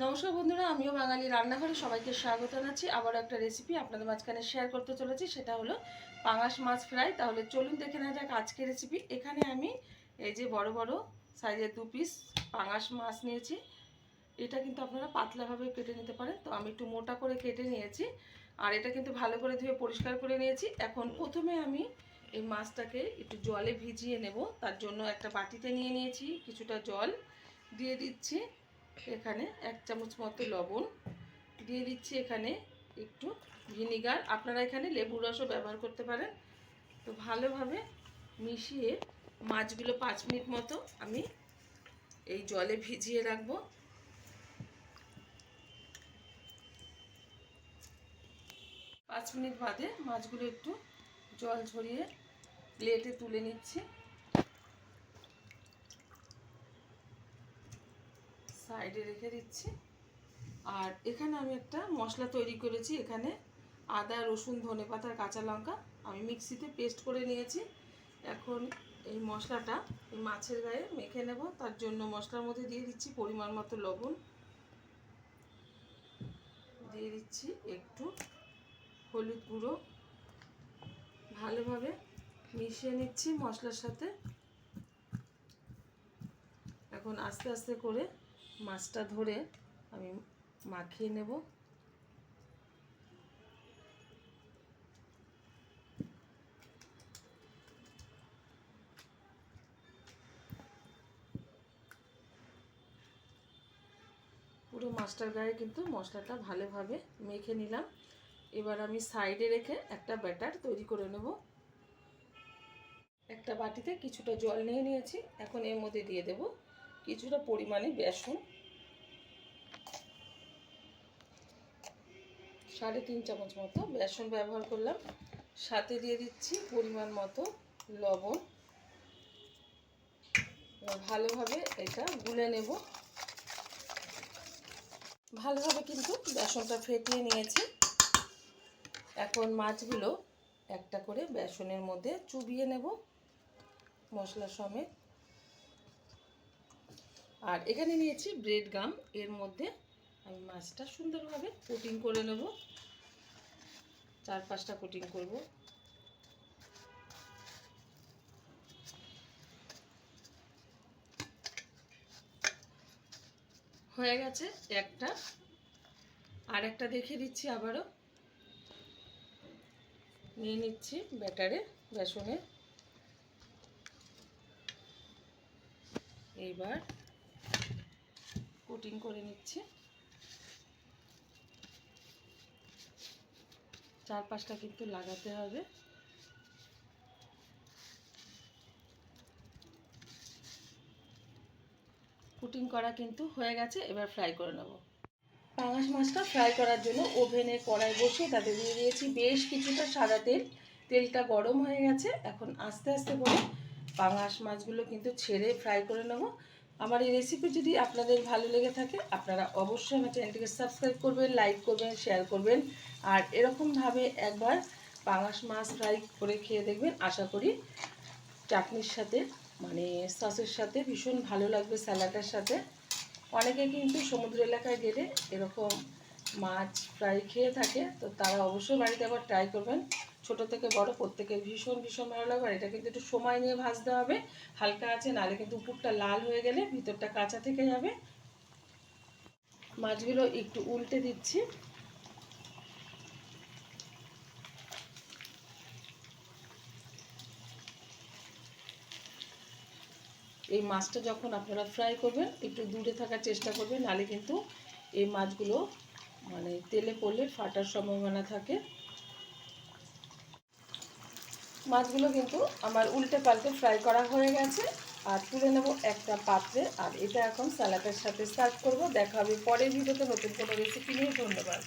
নমস্কার বন্ধুরা, আমিও বাঙালি রান্নাঘরে সবাইকে স্বাগত জানাচ্ছি। আবারও একটা রেসিপি আপনাদের মাঝখানে শেয়ার করতে চলেছি, সেটা হলো পাঙাশ মাছ ফ্রাই। তাহলে চলুন দেখে নেওয়া যাক আজকের রেসিপি। এখানে আমি এই যে বড় বড় সাইজের 2 পিস পাঙাশ মাছ নিয়েছি। এটা কিন্তু আপনারা পাতলাভাবে কেটে নিতে পারেন, তো আমি একটু মোটা করে কেটে নিয়েছি। আর এটা কিন্তু ভালো করে ধুয়ে পরিষ্কার করে নিয়েছি। এখন প্রথমে আমি এই মাছটাকে একটু জলে ভিজিয়ে নেব। তার জন্য একটা বাটিতে নিয়ে নিয়েছি কিছুটা জল, দিয়ে দিচ্ছি এখানে 1 চামচ মতো লবণ, দিয়ে দিচ্ছি এখানে একটু ভিনিগার, আপনারা এখানে লেবুর রসও ব্যবহার করতে পারেন। তো ভালোভাবে মিশিয়ে মাছগুলো 5 মিনিট মতো আমি এই জলে ভিজিয়ে রাখবো। 5 মিনিট বাদে মাছগুলো একটু জল ঝরিয়ে প্লেটে তুলে নিচ্ছি, সাইডে রেখে দিচ্ছি। আর এখানে আমি একটা মশলা তৈরি করেছি। এখানে আদা, রসুন, ধনেপাতার কাঁচা লঙ্কা আমি মিক্সিতে পেস্ট করে নিয়েছি। এখন এই মশলাটা এই মাছের গায়ে মেখে নেব। তার জন্য মশলার মধ্যে দিয়ে দিচ্ছি পরিমাণ মতো লবণ, দিয়ে দিচ্ছি একটু হলুদ গুঁড়ো, ভালোভাবে মিশিয়ে নিচ্ছি মশলার সাথে। এখন আস্তে আস্তে করে মাছটা ধরে আমি মাখিয়ে নেব। পুরো মাছটার গায়ে কিন্তু মশলাটা ভালোভাবে মেখে নিলাম। এবার আমি সাইডে রেখে একটা ব্যাটার তৈরি করে নেব। একটা বাটিতে কিছুটা জল নিয়ে নিয়েছি। এখন এর মধ্যে দিয়ে দেব কিছুটা পরিমাণে বেসন, 3.5 চামচ মতো বেসন ব্যবহার করলাম। সাথে দিয়ে দিচ্ছি পরিমাণ মতো লবণ। ভালোভাবে এটা গুলে নেব। ভালোভাবে কিন্তু বেসনটা ফেটিয়ে নিয়েছি। এখন মাছগুলো একটা করে বেসনের মধ্যে চুবিয়ে নেব মশলা সমেত। আর এখানে নিয়েছি ব্রেড গাম, এর মধ্যে আমি মাছটা সুন্দরভাবে কোটিং করে নেব। 4-5টা কোটিং করব। হয়ে গেছে একটা। আর একটা দেখিয়ে দিচ্ছি, আবারও নিয়ে নিচ্ছি ব্যাটারে বেসনে। এইবার কোটিং করে নিচ্ছি। 4-5টা কিন্তু লাগাতে হবে। কোটিং করা কিন্তু হয়ে গেছে। এবার ফ্রাই করে নেব। পাঙাশ মাছটা ফ্রাই করার জন্য ওভেনে কড়াই বসিয়ে তাতে দিয়ে দিয়েছি বেশ কিছুটা সাদা তেল। তেলটা গরম হয়ে গেছে। এখন আস্তে আস্তে করে পাঙাশ মাছগুলো কিন্তু ছেড়ে ফ্রাই করে নেব। আমার এই রেসিপি যদি আপনাদের ভালো লেগে থাকে, আপনারা অবশ্যই আমার চ্যানেলটিকে সাবস্ক্রাইব করবেন, লাইক করবেন, শেয়ার করবেন। আর এরকমভাবে একবার পাঙাশ মাছ ফ্রাই করে খেয়ে দেখবেন। আশা করি চাটনির সাথে মানে সসের সাথে ভীষণ ভালো লাগবে, স্যালাডের সাথে। অনেকে কিন্তু সমুদ্র এলাকায় গেলে এরকম মাছ ফ্রাই খেয়ে থাকে, তো তারা অবশ্যই বাড়িতে আবার ট্রাই করবেন। ছোট থেকে বড় প্রত্যেকের ভীষণ ভীষণ ভালো লাগবে। আর এটা কিন্তু একটু সময় নিয়ে ভাজতে হবে, হালকা আছে, নাহলে কিন্তু উপরটা লাল হয়ে গেলে ভিতরটা কাঁচা থেকে যাবে। মাছগুলো একটু উল্টে দিচ্ছি। এই মাছটা যখন আপনারা ফ্রাই করবেন একটু দূরে থাকার চেষ্টা করবেন, নাহলে কিন্তু এই মাছগুলো মানে তেলে পড়লে ফাটার সম্ভাবনা থাকে। মাছগুলো কিন্তু আমার উল্টে পাল্টে ফ্রাই করা হয়ে গেছে। আর তুলে নেব একটা পাত্রে। আর এটা এখন স্যালাডের সাথে সার্ভ করব। দেখা হবে পরের ভিডিওতে নতুন কোনো রেসিপি নিয়ে। ধন্যবাদ।